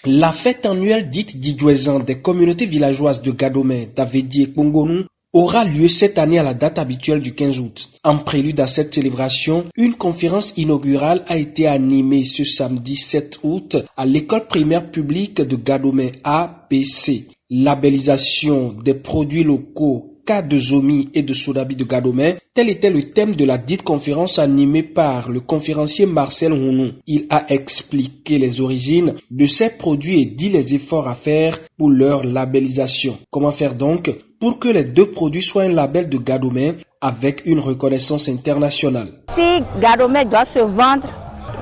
La fête annuelle dite Didouezan des communautés villageoises de Gadomè, d'Avedi et Kpongonou aura lieu cette année à la date habituelle du 15 août. En prélude à cette célébration, une conférence inaugurale a été animée ce samedi 7 août à l'école primaire publique de Gadomè ABC. Labellisation des produits locaux cas de Zomi et de Sodabi de Gadomè, tel était le thème de la dite conférence animée par le conférencier Marcel Hounou. Il a expliqué les origines de ces produits et dit les efforts à faire pour leur labellisation. Comment faire donc pour que les deux produits soient un label de Gadomè avec une reconnaissance internationale? Si Gadomè doit se vendre,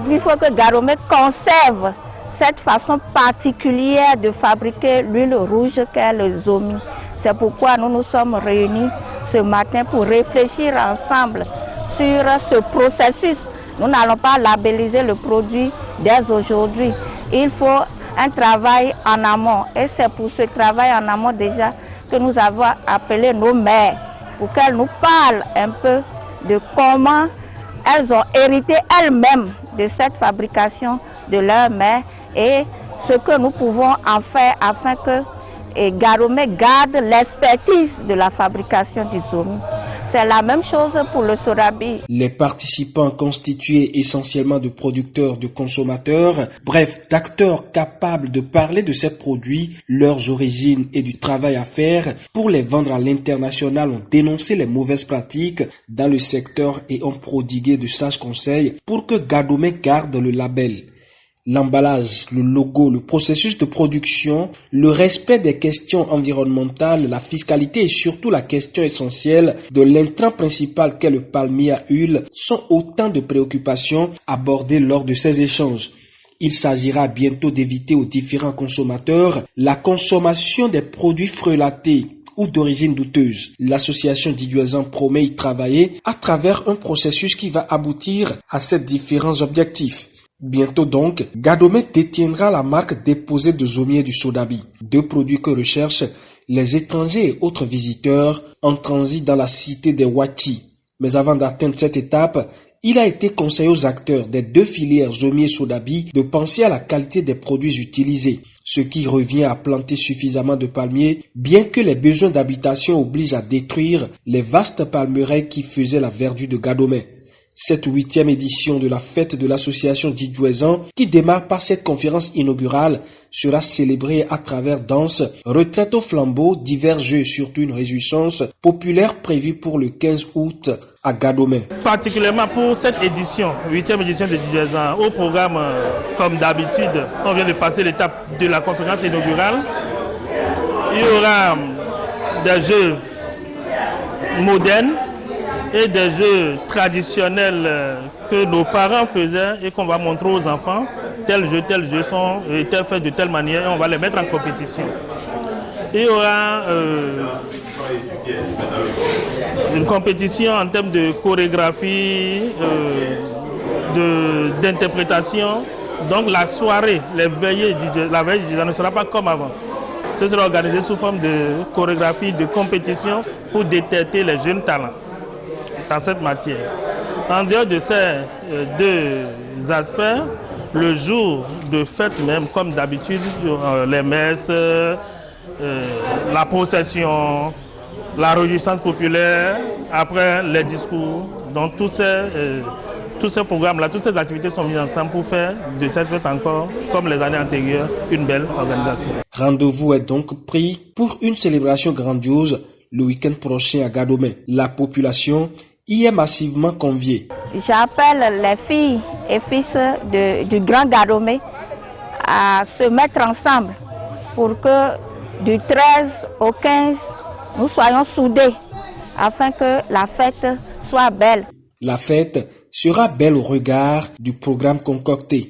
il faut que Gadomè conserve cette façon particulière de fabriquer l'huile rouge qu'est le Zomi. C'est pourquoi nous nous sommes réunis ce matin pour réfléchir ensemble sur ce processus. Nous n'allons pas labelliser le produit dès aujourd'hui. Il faut un travail en amont. Et c'est pour ce travail en amont déjà que nous avons appelé nos mères pour qu'elles nous parlent un peu de comment elles ont hérité elles-mêmes de cette fabrication de leur mère et ce que nous pouvons en faire afin que Gadomè garde l'expertise de la fabrication du Zomi. C'est la même chose pour le Sodabi. Les participants constitués essentiellement de producteurs, de consommateurs, bref, d'acteurs capables de parler de ces produits, leurs origines et du travail à faire pour les vendre à l'international ont dénoncé les mauvaises pratiques dans le secteur et ont prodigué de sages conseils pour que Gadomè garde le label. L'emballage, le logo, le processus de production, le respect des questions environnementales, la fiscalité et surtout la question essentielle de l'intrant principal qu'est le palmier à huile sont autant de préoccupations abordées lors de ces échanges. Il s'agira bientôt d'éviter aux différents consommateurs la consommation des produits frelatés ou d'origine douteuse. L'association Didouezan promet y travailler à travers un processus qui va aboutir à ces différents objectifs. Bientôt donc, Gadomè détiendra la marque déposée de Zomi et du Sodabi, deux produits que recherchent les étrangers et autres visiteurs en transit dans la cité des Ouachi. Mais avant d'atteindre cette étape, il a été conseillé aux acteurs des deux filières Zomi et Sodabi de penser à la qualité des produits utilisés, ce qui revient à planter suffisamment de palmiers, bien que les besoins d'habitation obligent à détruire les vastes palmeraies qui faisaient la verdure de Gadomè. Cette 8e édition de la fête de l'association Didouezan, qui démarre par cette conférence inaugurale, sera célébrée à travers danse, retraite au flambeau, divers jeux et surtout une réjouissance populaire prévue pour le 15 août à Gadomè. Particulièrement pour cette édition, 8e édition de Didouezan, au programme, comme d'habitude, on vient de passer l'étape de la conférence inaugurale. Il y aura des jeux modernes et des jeux traditionnels que nos parents faisaient et qu'on va montrer aux enfants. Tels jeux sont faits de telle manière et on va les mettre en compétition. Il y aura une compétition en termes de chorégraphie, d'interprétation. Donc la soirée, la veille ne sera pas comme avant. Ce sera organisé sous forme de chorégraphie, de compétition pour détecter les jeunes talents dans cette matière. En dehors de ces deux aspects, le jour de fête même, comme d'habitude, les messes, la procession, la réjouissance populaire, après les discours, donc tous ces programmes-là, toutes ces activités sont mises ensemble pour faire de cette fête encore, comme les années antérieures, une belle organisation. Rendez-vous est donc pris pour une célébration grandiose le week-end prochain à Gadomè. La population y est massivement conviée. J'appelle les filles et fils du Grand Gadomè à se mettre ensemble pour que du 13 au 15, nous soyons soudés afin que la fête soit belle. La fête sera belle au regard du programme concocté.